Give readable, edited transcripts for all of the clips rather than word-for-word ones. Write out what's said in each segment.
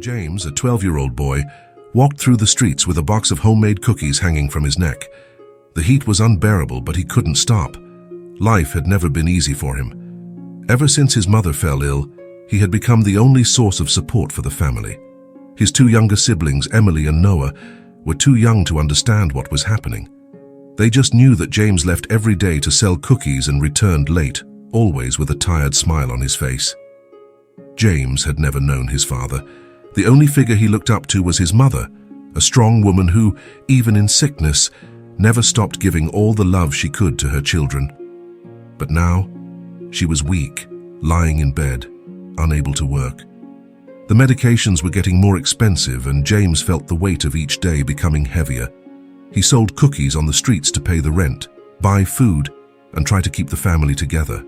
James, a 12-year-old boy, walked through the streets with a box of homemade cookies hanging from his neck. The heat was unbearable, but he couldn't stop. Life had never been easy for him. Ever since his mother fell ill, he had become the only source of support for the family. His two younger siblings, Emily and Noah, were too young to understand what was happening. They just knew that James left every day to sell cookies and returned late, always with a tired smile on his face. James had never known his father. The only figure he looked up to was his mother, a strong woman who, even in sickness, never stopped giving all the love she could to her children. But now, she was weak, lying in bed, unable to work. The medications were getting more expensive, and James felt the weight of each day becoming heavier. He sold cookies on the streets to pay the rent, buy food, and try to keep the family together.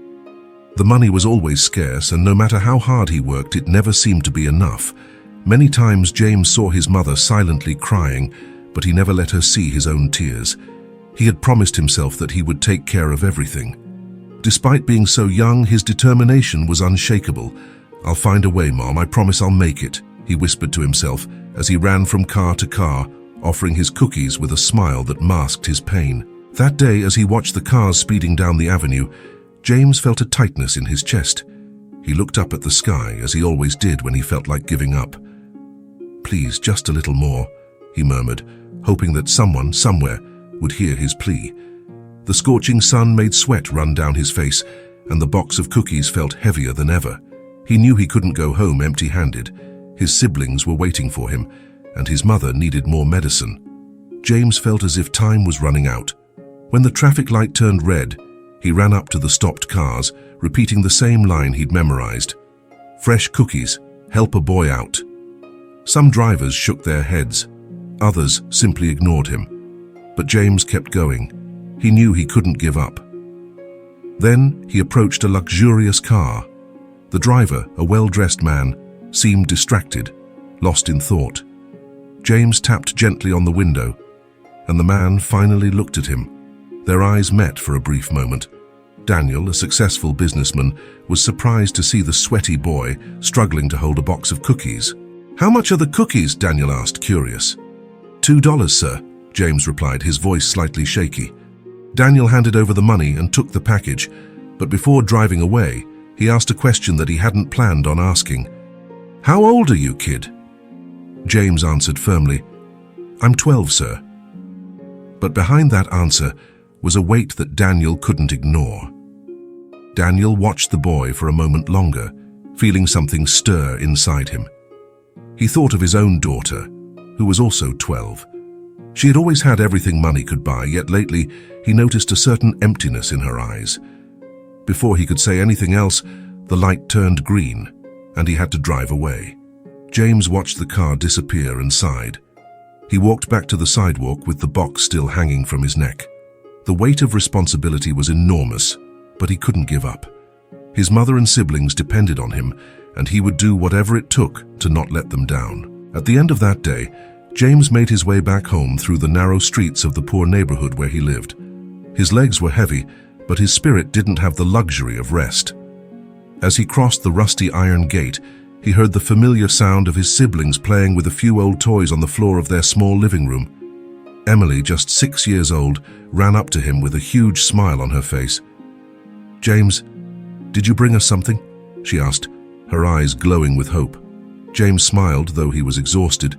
The money was always scarce, and no matter how hard he worked, it never seemed to be enough. Many times James saw his mother silently crying, but he never let her see his own tears. He had promised himself that he would take care of everything. Despite being so young, his determination was unshakable. "I'll find a way, Mom, I promise I'll make it," he whispered to himself as he ran from car to car, offering his cookies with a smile that masked his pain. That day, as he watched the cars speeding down the avenue, James felt a tightness in his chest. He looked up at the sky, as he always did when he felt like giving up. "Please, just a little more," he murmured, hoping that someone, somewhere, would hear his plea. The scorching sun made sweat run down his face, and the box of cookies felt heavier than ever. He knew he couldn't go home empty-handed. His siblings were waiting for him, and his mother needed more medicine. James felt as if time was running out. When the traffic light turned red, he ran up to the stopped cars, repeating the same line he'd memorized. "Fresh cookies, help a boy out." Some drivers shook their heads. Others simply ignored him. But James kept going. He knew he couldn't give up. Then he approached a luxurious car. The driver, a well-dressed man, seemed distracted, lost in thought. James tapped gently on the window, and the man finally looked at him. Their eyes met for a brief moment. Daniel, a successful businessman, was surprised to see the sweaty boy struggling to hold a box of cookies. "How much are the cookies?" Daniel asked, curious. $2, sir," James replied, his voice slightly shaky. Daniel handed over the money and took the package, but before driving away, he asked a question that he hadn't planned on asking. "How old are you, kid?" James answered firmly, "I'm 12, sir." But behind that answer was a weight that Daniel couldn't ignore. Daniel watched the boy for a moment longer, feeling something stir inside him. He thought of his own daughter, who was also 12. She had always had everything money could buy, yet lately he noticed a certain emptiness in her eyes. Before he could say anything else, the light turned green, and he had to drive away. James watched the car disappear and sighed. He walked back to the sidewalk with the box still hanging from his neck. The weight of responsibility was enormous, but he couldn't give up. His mother and siblings depended on him, and he would do whatever it took to not let them down. At the end of that day, James made his way back home through the narrow streets of the poor neighborhood where he lived. His legs were heavy, but his spirit didn't have the luxury of rest. As he crossed the rusty iron gate, he heard the familiar sound of his siblings playing with a few old toys on the floor of their small living room. Emily, just 6 years old, ran up to him with a huge smile on her face. "James, did you bring us something?" she asked, her eyes glowing with hope. James smiled, though he was exhausted.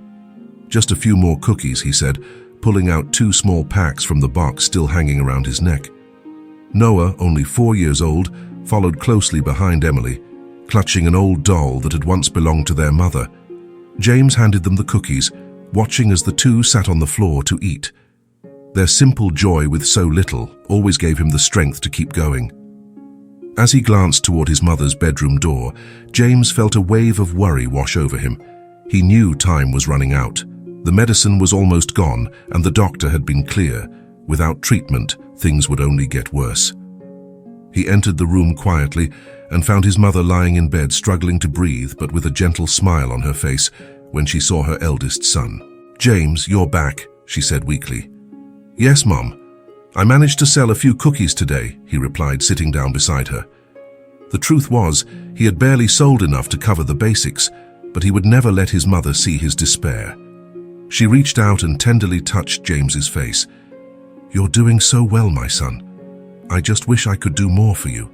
"Just a few more cookies," he said, pulling out 2 small packs from the box still hanging around his neck. Noah, only 4 years old, followed closely behind Emily, clutching an old doll that had once belonged to their mother. James handed them the cookies, watching as the two sat on the floor to eat. Their simple joy with so little always gave him the strength to keep going. As he glanced toward his mother's bedroom door, James felt a wave of worry wash over him. He knew time was running out. The medicine was almost gone, and the doctor had been clear. Without treatment, things would only get worse. He entered the room quietly and found his mother lying in bed, struggling to breathe, but with a gentle smile on her face when she saw her eldest son. "James, you're back," she said weakly. "Yes, Mom. I managed to sell a few cookies today," he replied, sitting down beside her. The truth was, he had barely sold enough to cover the basics, but he would never let his mother see his despair. She reached out and tenderly touched James's face. "You're doing so well, my son. I just wish I could do more for you.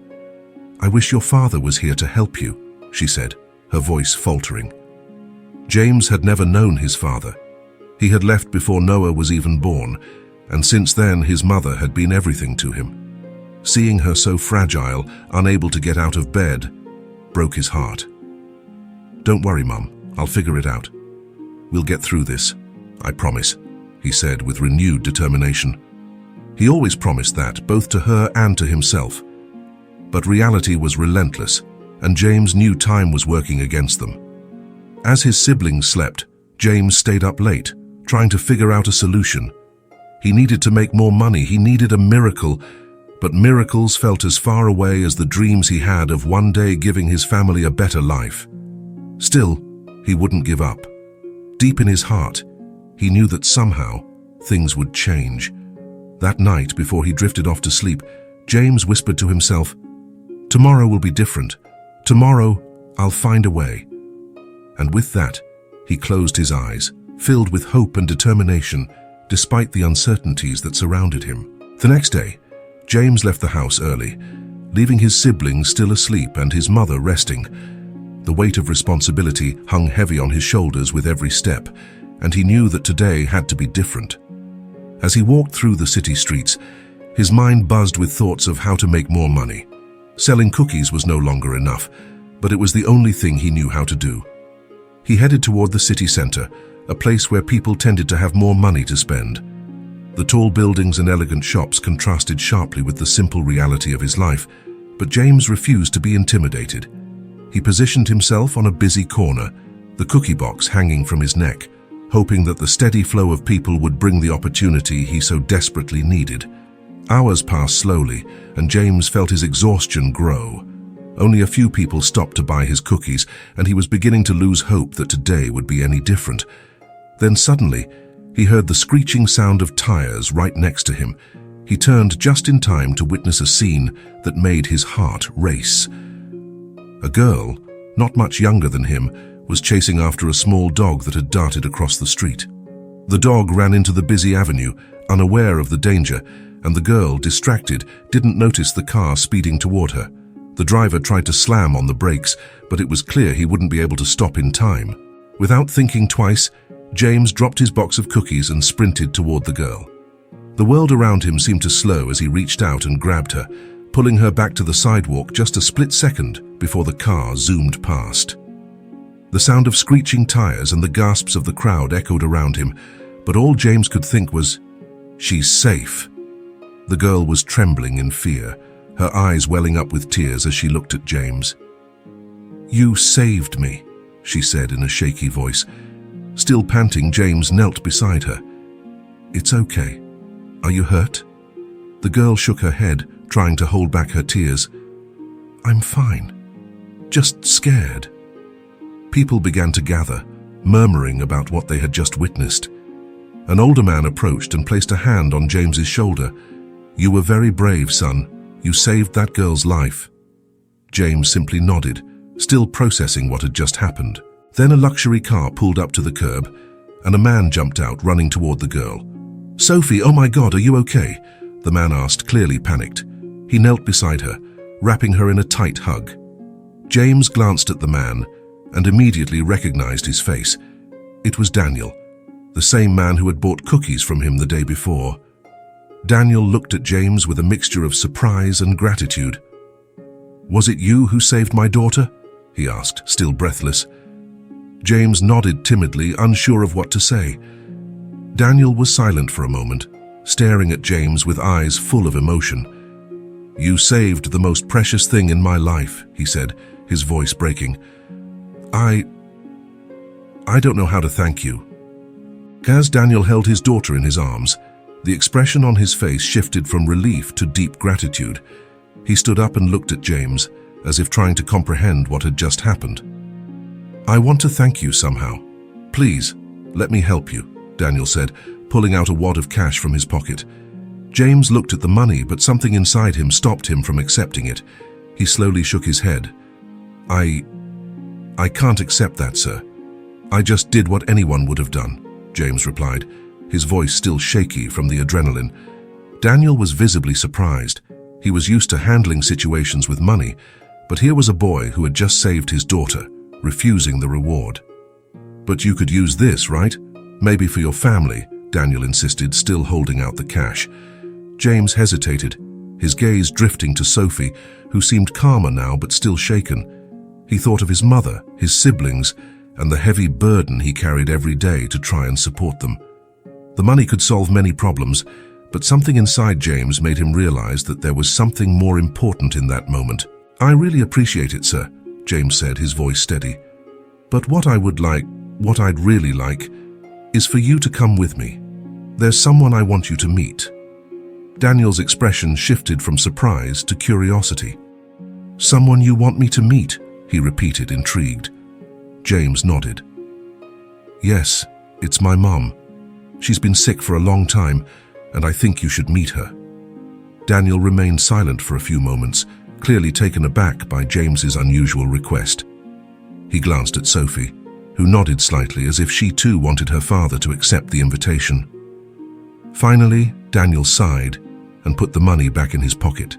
I wish your father was here to help you," she said, her voice faltering. James had never known his father. He had left before Noah was even born, and since then his mother had been everything to him. Seeing her so fragile, unable to get out of bed, broke his heart. "Don't worry, Mum. I'll figure it out. We'll get through this, I promise," he said with renewed determination. He always promised that, both to her and to himself. But reality was relentless, and James knew time was working against them. As his siblings slept, James stayed up late, trying to figure out a solution. He needed to make more money, he needed a miracle, but miracles felt as far away as the dreams he had of one day giving his family a better life. Still, he wouldn't give up. Deep in his heart, he knew that somehow things would change. That night, before he drifted off to sleep, James whispered to himself, "Tomorrow will be different. Tomorrow, I'll find a way." And with that, he closed his eyes, filled with hope and determination, despite the uncertainties that surrounded him. The next day, James left the house early, leaving his siblings still asleep and his mother resting. The weight of responsibility hung heavy on his shoulders with every step, and he knew that today had to be different. As he walked through the city streets, his mind buzzed with thoughts of how to make more money. Selling cookies was no longer enough, but it was the only thing he knew how to do. He headed toward the city center, a place where people tended to have more money to spend. The tall buildings and elegant shops contrasted sharply with the simple reality of his life, but James refused to be intimidated. He positioned himself on a busy corner, the cookie box hanging from his neck, hoping that the steady flow of people would bring the opportunity he so desperately needed. Hours passed slowly, and James felt his exhaustion grow. Only a few people stopped to buy his cookies, and he was beginning to lose hope that today would be any different. Then suddenly, he heard the screeching sound of tires right next to him. He turned just in time to witness a scene that made his heart race. A girl, not much younger than him, was chasing after a small dog that had darted across the street. The dog ran into the busy avenue, unaware of the danger, and the girl, distracted, didn't notice the car speeding toward her. The driver tried to slam on the brakes, but it was clear he wouldn't be able to stop in time. Without thinking twice, James dropped his box of cookies and sprinted toward the girl. The world around him seemed to slow as he reached out and grabbed her, pulling her back to the sidewalk just a split second before the car zoomed past. The sound of screeching tires and the gasps of the crowd echoed around him, but all James could think was, "She's safe." The girl was trembling in fear, her eyes welling up with tears as she looked at James. "You saved me," she said in a shaky voice. Still panting, James knelt beside her. "It's okay. Are you hurt?" The girl shook her head, trying to hold back her tears. "I'm fine. Just scared." People began to gather, murmuring about what they had just witnessed. An older man approached and placed a hand on James's shoulder. "You were very brave, son. You saved that girl's life." James simply nodded, still processing what had just happened. Then a luxury car pulled up to the curb, and a man jumped out, running toward the girl. "Sophie, oh my God, are you okay?" the man asked, clearly panicked. He knelt beside her, wrapping her in a tight hug. James glanced at the man and immediately recognized his face. It was Daniel, the same man who had bought cookies from him the day before. Daniel looked at James with a mixture of surprise and gratitude. "Was it you who saved my daughter?" he asked, still breathless. James nodded timidly, unsure of what to say. Daniel was silent for a moment, staring at James with eyes full of emotion. "You saved the most precious thing in my life," he said, his voice breaking. I don't know how to thank you." As Daniel held his daughter in his arms, the expression on his face shifted from relief to deep gratitude. He stood up and looked at James, as if trying to comprehend what had just happened. "I want to thank you somehow. Please, let me help you," Daniel said, pulling out a wad of cash from his pocket. James looked at the money, but something inside him stopped him from accepting it. He slowly shook his head. I can't accept that, sir," "I just did what anyone would have done," James replied, his voice still shaky from the adrenaline. Daniel was visibly surprised. He was used to handling situations with money, but here was a boy who had just saved his daughter, refusing the reward. "But you could use this, right? Maybe for your family," Daniel insisted, still holding out the cash. James hesitated, his gaze drifting to Sophie, who seemed calmer now but still shaken. He thought of his mother, his siblings, and the heavy burden he carried every day to try and support them. The money could solve many problems, but something inside James made him realize that there was something more important in that moment. "I really appreciate it, sir," James said, his voice steady. "But what I'd really like, is for you to come with me. There's someone I want you to meet." Daniel's expression shifted from surprise to curiosity. "Someone you want me to meet?" he repeated, intrigued. James nodded. "Yes, it's my mom. She's been sick for a long time, and I think you should meet her." Daniel remained silent for a few moments, clearly taken aback by James's unusual request. He glanced at Sophie, who nodded slightly as if she too wanted her father to accept the invitation. Finally, Daniel sighed and put the money back in his pocket.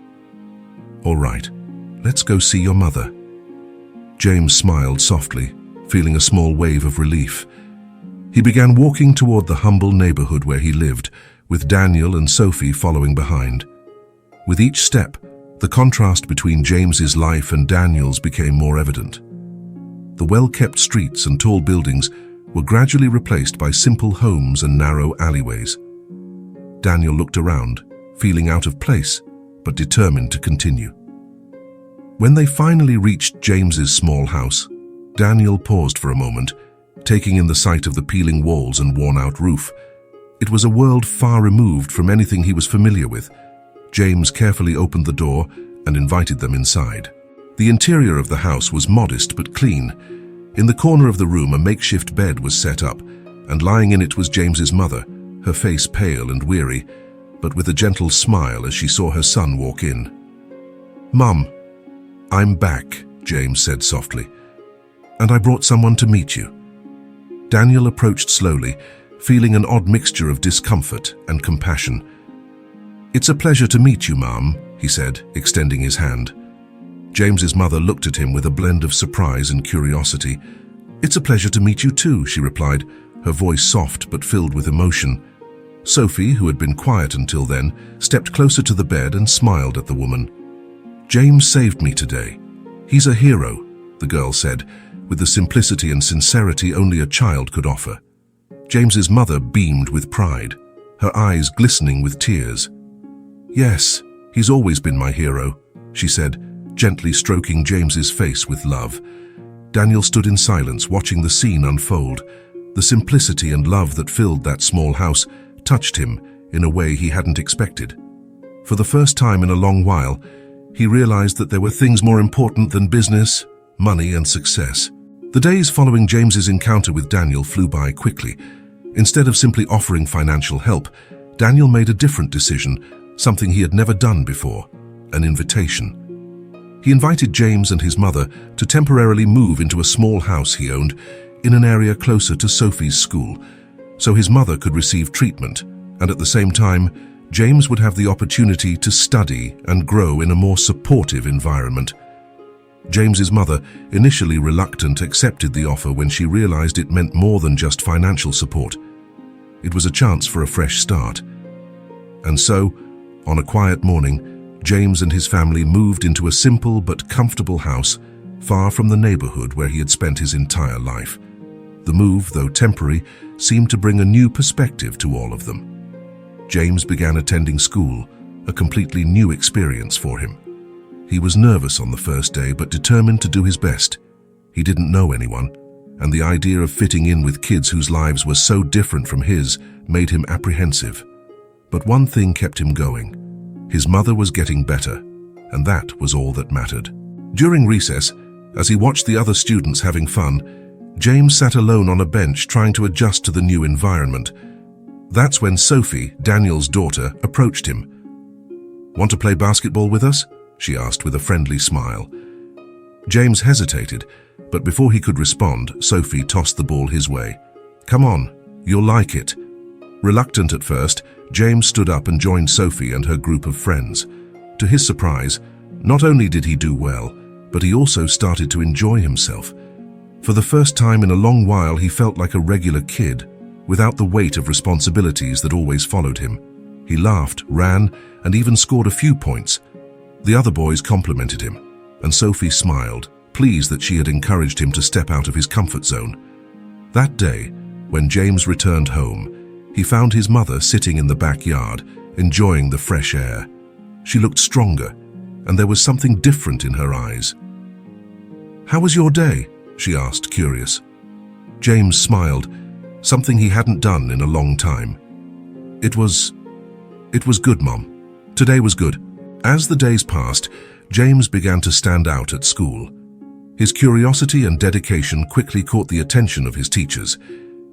"All right, let's go see your mother." James smiled softly, feeling a small wave of relief. He began walking toward the humble neighborhood where he lived, with Daniel and Sophie following behind. With each step, the contrast between James's life and Daniel's became more evident. The well-kept streets and tall buildings were gradually replaced by simple homes and narrow alleyways. Daniel looked around, feeling out of place, but determined to continue. When they finally reached James's small house, Daniel paused for a moment, taking in the sight of the peeling walls and worn-out roof. It was a world far removed from anything he was familiar with. James carefully opened the door and invited them inside. The interior of the house was modest but clean. In the corner of the room, a makeshift bed was set up, and lying in it was James's mother, her face pale and weary, but with a gentle smile as she saw her son walk in. "Mum, I'm back," James said softly, "and I brought someone to meet you." Daniel approached slowly, feeling an odd mixture of discomfort and compassion. "It's a pleasure to meet you, Mum," he said, extending his hand. James's mother looked at him with a blend of surprise and curiosity. "It's a pleasure to meet you too," she replied, her voice soft but filled with emotion. Sophie, who had been quiet until then, stepped closer to the bed and smiled at the woman. "James saved me today. He's a hero," the girl said, with the simplicity and sincerity only a child could offer. James's mother beamed with pride, her eyes glistening with tears. "Yes, he's always been my hero," she said, gently stroking James's face with love. Daniel stood in silence, watching the scene unfold. The simplicity and love that filled that small house touched him in a way he hadn't expected. For the first time in a long while, he realized that there were things more important than business, money, and success. The days following James's encounter with Daniel flew by quickly. Instead of simply offering financial help, Daniel made a different decision, something he had never done before: an invitation. He invited James and his mother to temporarily move into a small house he owned in an area closer to Sophie's school, so his mother could receive treatment, and at the same time, James would have the opportunity to study and grow in a more supportive environment. James's mother, initially reluctant, accepted the offer when she realized it meant more than just financial support. It was a chance for a fresh start. And so, on a quiet morning, James and his family moved into a simple but comfortable house, far from the neighborhood where he had spent his entire life. The move, though temporary, seemed to bring a new perspective to all of them. James began attending school, a completely new experience for him. He was nervous on the first day, but determined to do his best. He didn't know anyone, and the idea of fitting in with kids whose lives were so different from his made him apprehensive. But one thing kept him going. His mother was getting better, and that was all that mattered. During recess, as he watched the other students having fun, James sat alone on a bench trying to adjust to the new environment. That's when Sophie, Daniel's daughter, approached him. "Want to play basketball with us?" she asked with a friendly smile. James hesitated, But before he could respond, Sophie tossed the ball his way. "Come on, you'll like it." Reluctant at first, James stood up and joined Sophie and her group of friends. To his surprise, not only did he do well, but he also started to enjoy himself. For the first time in a long while, he felt like a regular kid, without the weight of responsibilities that always followed him. He laughed, ran, and even scored a few points. The other boys complimented him, and Sophie smiled, pleased that she had encouraged him to step out of his comfort zone. That day, when James returned home, he found his mother sitting in the backyard, enjoying the fresh air. She looked stronger, and there was something different in her eyes. "How was your day?" she asked, curious. James smiled, something he hadn't done in a long time. It was good, Mom. Today was good." As the days passed, James began to stand out at school. His curiosity and dedication quickly caught the attention of his teachers.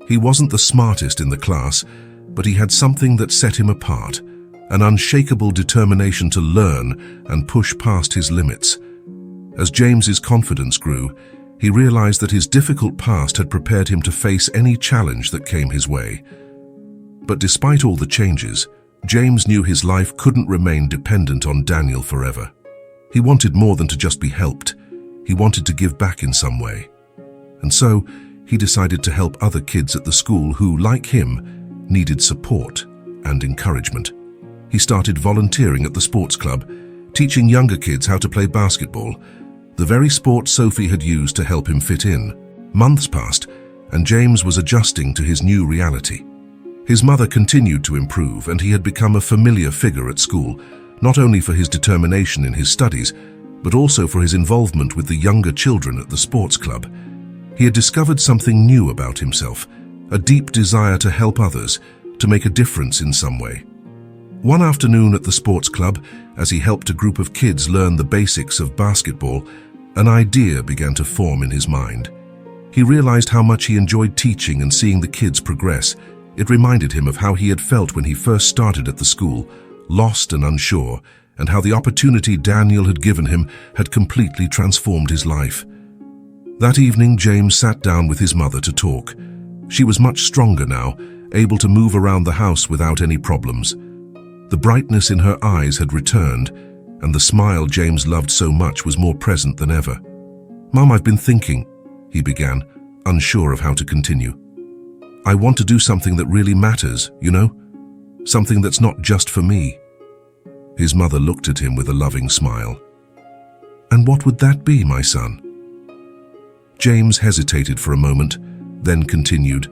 He wasn't the smartest in the class, but he had something that set him apart, an unshakable determination to learn and push past his limits. As James's confidence grew, he realized that his difficult past had prepared him to face any challenge that came his way. But despite all the changes, James knew his life couldn't remain dependent on Daniel forever. He wanted more than to just be helped. He wanted to give back in some way. And so, he decided to help other kids at the school who, like him, needed support and encouragement. He started volunteering at the sports club, teaching younger kids how to play basketball, the very sport Sophie had used to help him fit in. Months passed, and James was adjusting to his new reality. His mother continued to improve, and he had become a familiar figure at school, not only for his determination in his studies, but also for his involvement with the younger children at the sports club. He had discovered something new about himself, a deep desire to help others, to make a difference in some way. One afternoon at the sports club, as he helped a group of kids learn the basics of basketball, an idea began to form in his mind. He realized how much he enjoyed teaching and seeing the kids progress. It reminded him of how he had felt when he first started at the school, lost and unsure, and how the opportunity Daniel had given him had completely transformed his life. That evening, James sat down with his mother to talk. She was much stronger now, able to move around the house without any problems. The brightness in her eyes had returned, and the smile James loved so much was more present than ever. "Mom, I've been thinking," he began, unsure of how to continue. "I want to do something that really matters, you know? Something that's not just for me." His mother looked at him with a loving smile. "And what would that be, my son?" James hesitated for a moment, then continued,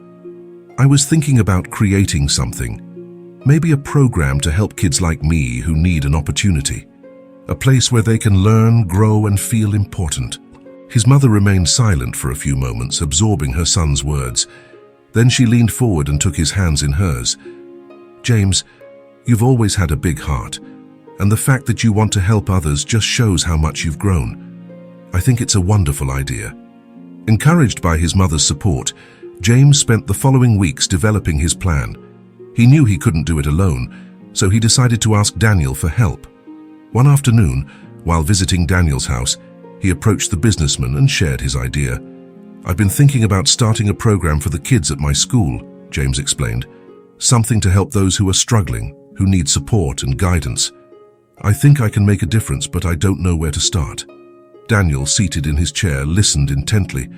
"I was thinking about creating something. Maybe a program to help kids like me who need an opportunity. A place where they can learn, grow, and feel important." His mother remained silent for a few moments, absorbing her son's words. Then she leaned forward and took his hands in hers. "James, you've always had a big heart, and the fact that you want to help others just shows how much you've grown. I think it's a wonderful idea." Encouraged by his mother's support, James spent the following weeks developing his plan. He knew he couldn't do it alone, so he decided to ask Daniel for help. One afternoon, while visiting Daniel's house, he approached the businessman and shared his idea. "I've been thinking about starting a program for the kids at my school," James explained. "Something to help those who are struggling, who need support and guidance. I think I can make a difference, but I don't know where to start." Daniel, seated in his chair, listened intently.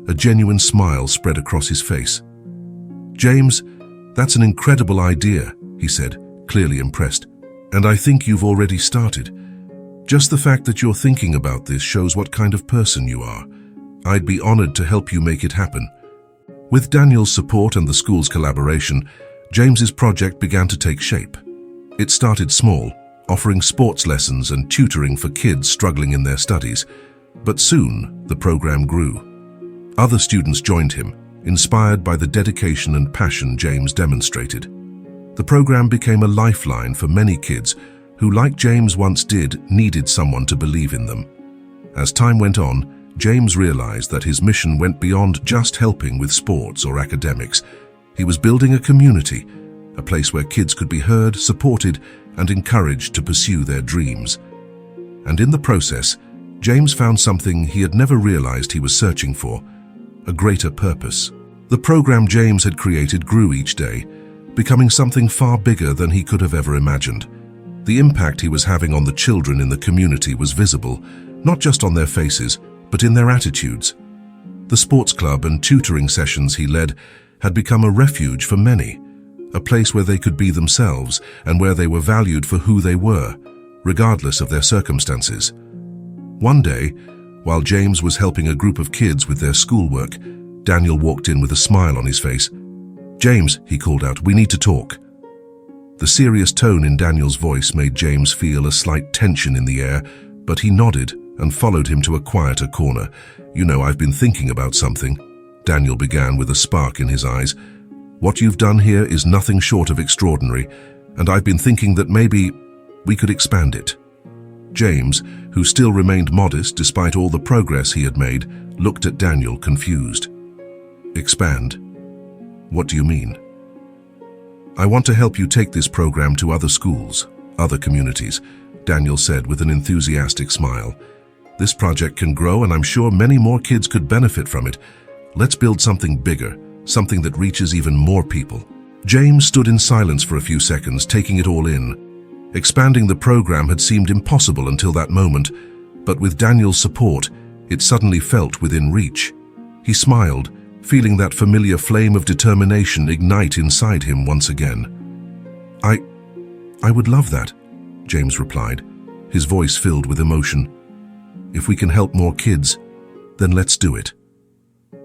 A genuine smile spread across his face. "James, that's an incredible idea," he said, clearly impressed. "And I think you've already started. Just the fact that you're thinking about this shows what kind of person you are. I'd be honored to help you make it happen." With Daniel's support and the school's collaboration, James's project began to take shape. It started small, offering sports lessons and tutoring for kids struggling in their studies. But soon, the program grew. Other students joined him, inspired by the dedication and passion James demonstrated. The program became a lifeline for many kids who, like James once did, needed someone to believe in them. As time went on, James realized that his mission went beyond just helping with sports or academics. He was building a community, a place where kids could be heard, supported, and encouraged to pursue their dreams. And in the process, James found something he had never realized he was searching for, a greater purpose. The program James had created grew each day, becoming something far bigger than he could have ever imagined. The impact he was having on the children in the community was visible, not just on their faces, but in their attitudes. The sports club and tutoring sessions he led had become a refuge for many, a place where they could be themselves and where they were valued for who they were, regardless of their circumstances. One day, while James was helping a group of kids with their schoolwork, Daniel walked in with a smile on his face. "James," he called out, "we need to talk." The serious tone in Daniel's voice made James feel a slight tension in the air, but he nodded and followed him to a quieter corner. "You know, I've been thinking about something," Daniel began with a spark in his eyes. "What you've done here is nothing short of extraordinary, and I've been thinking that maybe we could expand it." James, who still remained modest despite all the progress he had made, looked at Daniel confused. "Expand? What do you mean?" "I want to help you take this program to other schools, other communities," Daniel said with an enthusiastic smile. "This project can grow, and I'm sure many more kids could benefit from it. Let's build something bigger, something that reaches even more people." James stood in silence for a few seconds, taking it all in. Expanding the program had seemed impossible until that moment, but with Daniel's support, it suddenly felt within reach. He smiled, feeling that familiar flame of determination ignite inside him once again. I would love that," James replied, his voice filled with emotion. "If we can help more kids, then let's do it."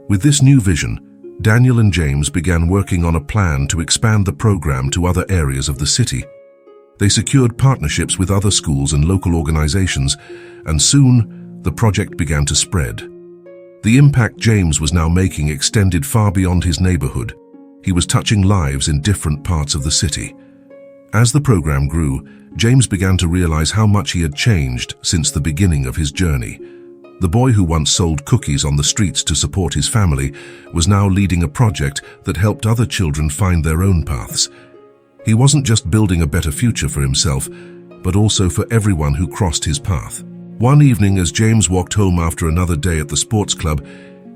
With this new vision, Daniel and James began working on a plan to expand the program to other areas of the city. They secured partnerships with other schools and local organizations, and soon the project began to spread. The impact James was now making extended far beyond his neighborhood. He was touching lives in different parts of the city. As the program grew, James began to realize how much he had changed since the beginning of his journey. The boy who once sold cookies on the streets to support his family was now leading a project that helped other children find their own paths. He wasn't just building a better future for himself, but also for everyone who crossed his path. One evening, as James walked home after another day at the sports club,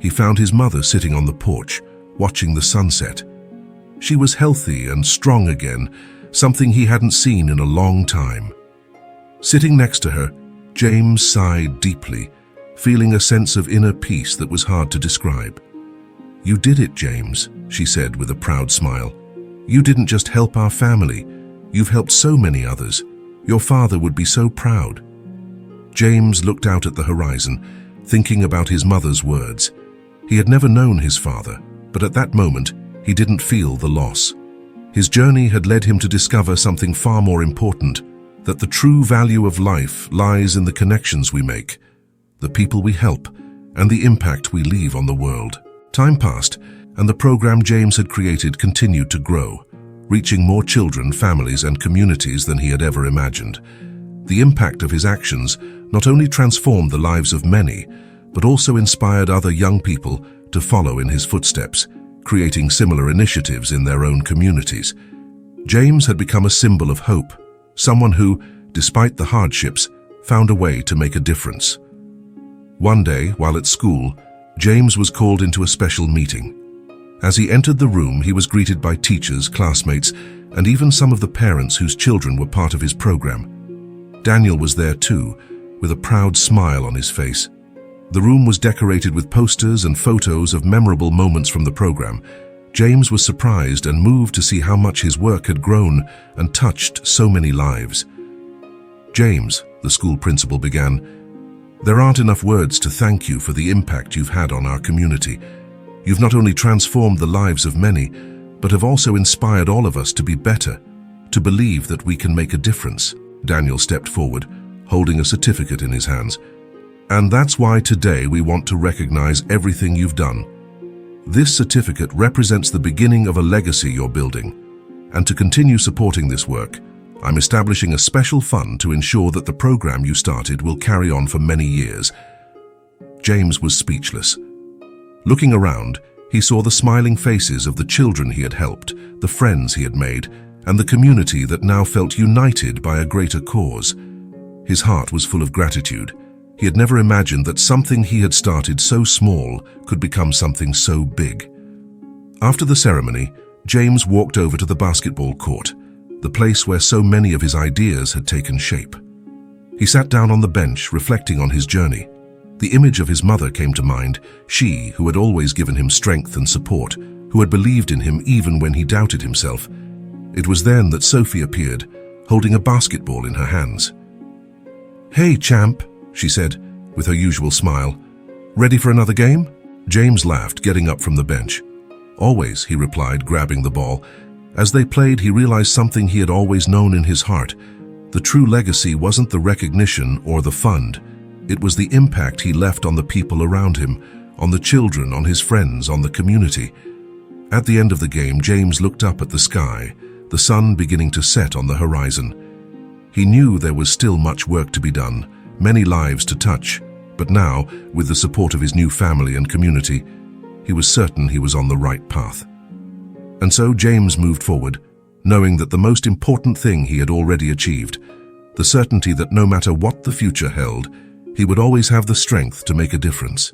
he found his mother sitting on the porch, watching the sunset. She was healthy and strong again, something he hadn't seen in a long time. Sitting next to her, James sighed deeply, feeling a sense of inner peace that was hard to describe. "You did it, James," she said with a proud smile. "You didn't just help our family, you've helped so many others. Your father would be so proud." James looked out at the horizon, thinking about his mother's words. He had never known his father, but at that moment, he didn't feel the loss. His journey had led him to discover something far more important, that the true value of life lies in the connections we make, the people we help, and the impact we leave on the world. Time passed, and the program James had created continued to grow, reaching more children, families, and communities than he had ever imagined. The impact of his actions not only transformed the lives of many, but also inspired other young people to follow in his footsteps, creating similar initiatives in their own communities. James had become a symbol of hope, someone who, despite the hardships, found a way to make a difference. One day, while at school, James was called into a special meeting. As he entered the room, he was greeted by teachers, classmates, and even some of the parents whose children were part of his program. Daniel was there too, with a proud smile on his face. The room was decorated with posters and photos of memorable moments from the program. James was surprised and moved to see how much his work had grown and touched so many lives. "James," the school principal began, "there aren't enough words to thank you for the impact you've had on our community. You've not only transformed the lives of many, but have also inspired all of us to be better, to believe that we can make a difference." Daniel stepped forward, holding a certificate in his hands. "And that's why today we want to recognize everything you've done. This certificate represents the beginning of a legacy you're building. And to continue supporting this work, I'm establishing a special fund to ensure that the program you started will carry on for many years." James was speechless. Looking around, he saw the smiling faces of the children he had helped, the friends he had made, and the community that now felt united by a greater cause. His heart was full of gratitude. He had never imagined that something he had started so small could become something so big. After the ceremony, James walked over to the basketball court, the place where so many of his ideas had taken shape. He sat down on the bench, reflecting on his journey. The image of his mother came to mind, she who had always given him strength and support, who had believed in him even when he doubted himself. It was then that Sophie appeared, holding a basketball in her hands. "Hey, champ," she said, with her usual smile. "Ready for another game?" James laughed, getting up from the bench. "Always," he replied, grabbing the ball. As they played, he realized something he had always known in his heart. The true legacy wasn't the recognition or the fund. It was the impact he left on the people around him, on the children, on his friends, on the community. At the end of the game, James looked up at the sky, the sun beginning to set on the horizon. He knew there was still much work to be done, many lives to touch, but now, with the support of his new family and community, he was certain he was on the right path. And so James moved forward, knowing that the most important thing he had already achieved, the certainty that no matter what the future held, he would always have the strength to make a difference.